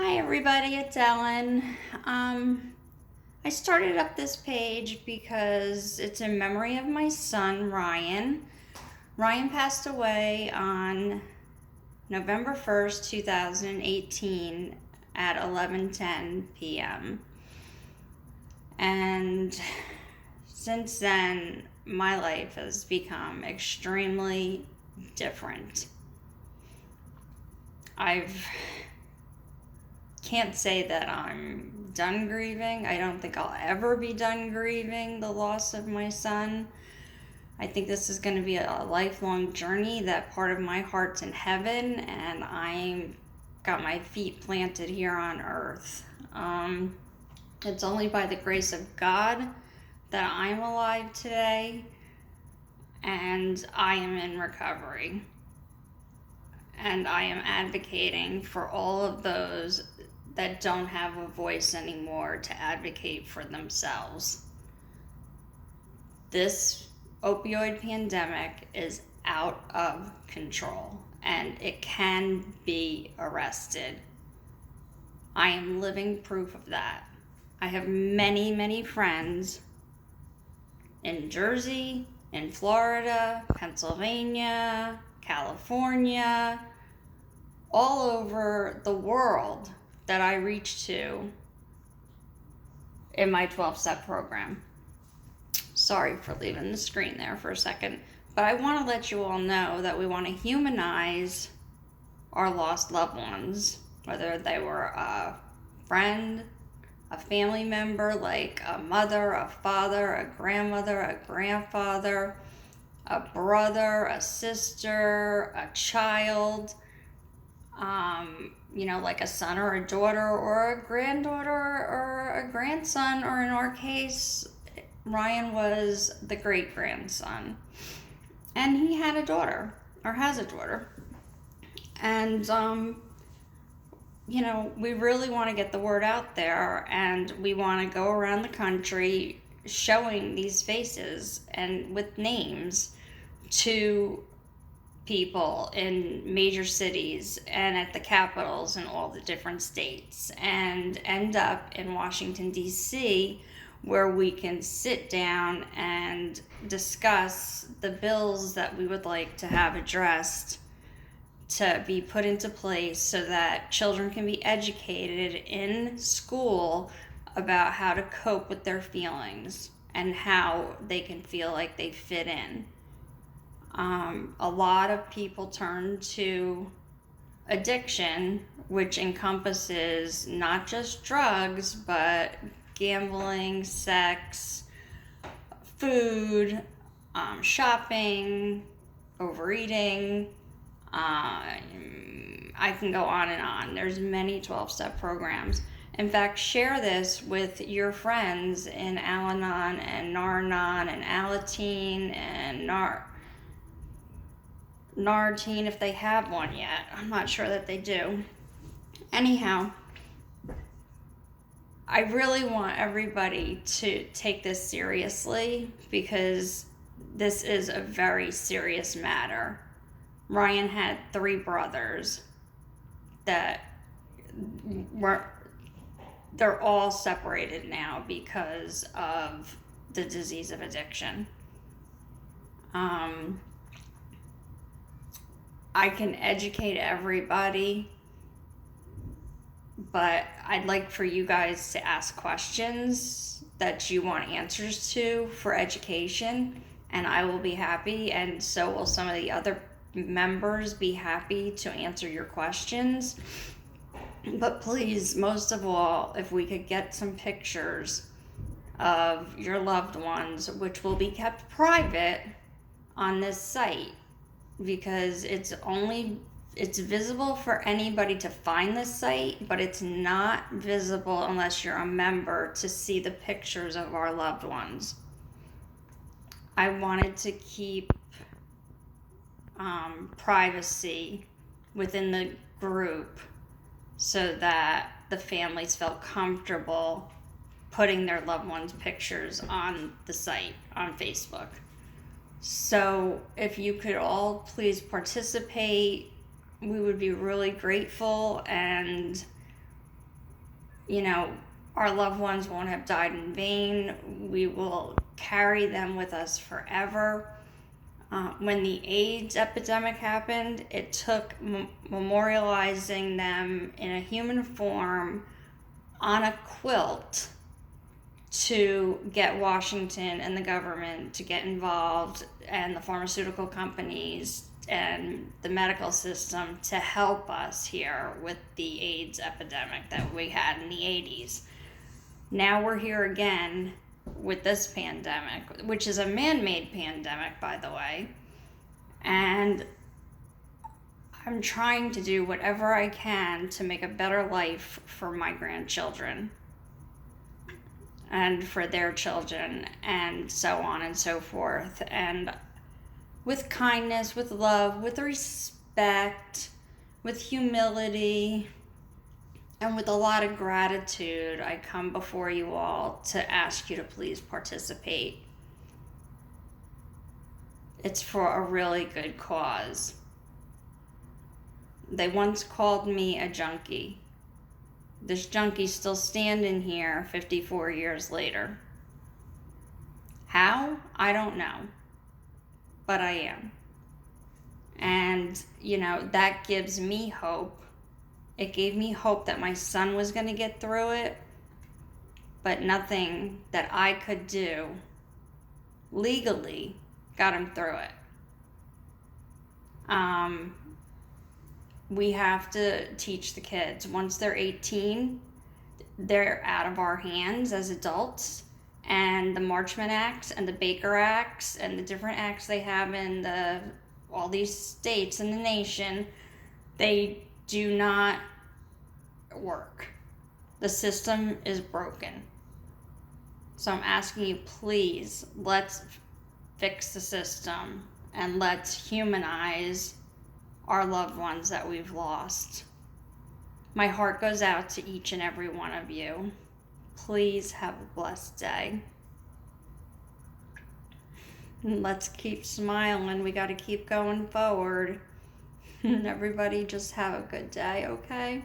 Hi everybody, it's Ellen. I started up this page because it's in memory of my son, Ryan. Ryan passed away on November 1st, 2018 at 11:10 p.m. And since then, my life has become extremely different. Can't say that I'm done grieving. I don't think I'll ever be done grieving the loss of my son. I think this is going to be a lifelong journey, that part of my heart's in heaven and I'm got my feet planted here on earth. It's only by the grace of God that I'm alive today and I am in recovery. And I am advocating for all of those that don't have a voice anymore to advocate for themselves. This opioid pandemic is out of control and it can be arrested. I am living proof of that. I have many, many friends in Jersey, in Florida, Pennsylvania, California, all over the world that I reach to in my 12-step program. Sorry for leaving the screen there for a second, but I want to let you all know that we want to humanize our lost loved ones, whether they were a friend, a family member like a mother, a father, a grandmother, a grandfather, a brother, a sister, a child, like a son or a daughter or a granddaughter or a grandson, or in our case, Ryan was the great-grandson. And he had a daughter, or has a daughter. And, we really want to get the word out there, and we want to go around the country showing these faces and with names to people in major cities and at the capitals in all the different states, and end up in Washington, D.C., where we can sit down and discuss the bills that we would like to have addressed to be put into place so that children can be educated in school about how to cope with their feelings and how they can feel like they fit in. A lot of people turn to addiction, which encompasses not just drugs, but gambling, sex, food, shopping, overeating. I can go on and on. There's many 12-step programs. In fact, share this with your friends in Al-Anon and Nar-Anon and Alateen and Nartine, if they have one yet. I'm not sure that they do. Anyhow, I really want everybody to take this seriously because this is a very serious matter. Ryan had 3 brothers that they're all separated now because of the disease of addiction. I can educate everybody, but I'd like for you guys to ask questions that you want answers to for education, and I will be happy, and so will some of the other members be happy to answer your questions. But please, most of all, if we could get some pictures of your loved ones, which will be kept private on this site, because it's visible for anybody to find this site, but it's not visible unless you're a member to see the pictures of our loved ones. I wanted to keep privacy within the group so that the families felt comfortable putting their loved ones' pictures on the site on Facebook. So if you could all please participate, we would be really grateful, and you know, our loved ones won't have died in vain. We will carry them with us forever. When the AIDS epidemic happened, it took memorializing them in a human form on a quilt to get Washington and the government to get involved, and the pharmaceutical companies and the medical system to help us here with the AIDS epidemic that we had in the 80s. Now we're here again with this pandemic, which is a man-made pandemic, by the way. And I'm trying to do whatever I can to make a better life for my grandchildren and for their children, and so on and so forth. And with kindness, with love, with respect, with humility, and with a lot of gratitude, I come before you all to ask you to please participate. It's for a really good cause. They once called me a junkie. This junkie's still standing here 54 years later. How? I don't know. But I am. And, you know, that gives me hope. It gave me hope that my son was going to get through it, but nothing that I could do legally got him through it. We have to teach the kids. Once they're 18, they're out of our hands as adults. And the Marchman Acts and the Baker Acts and the different acts they have in all these states in the nation, they do not work. The system is broken. So I'm asking you, please, let's fix the system and let's humanize our loved ones that we've lost. My heart goes out to each and every one of you. Please have a blessed day. And let's keep smiling. We got to keep going forward. Everybody just have a good day, okay?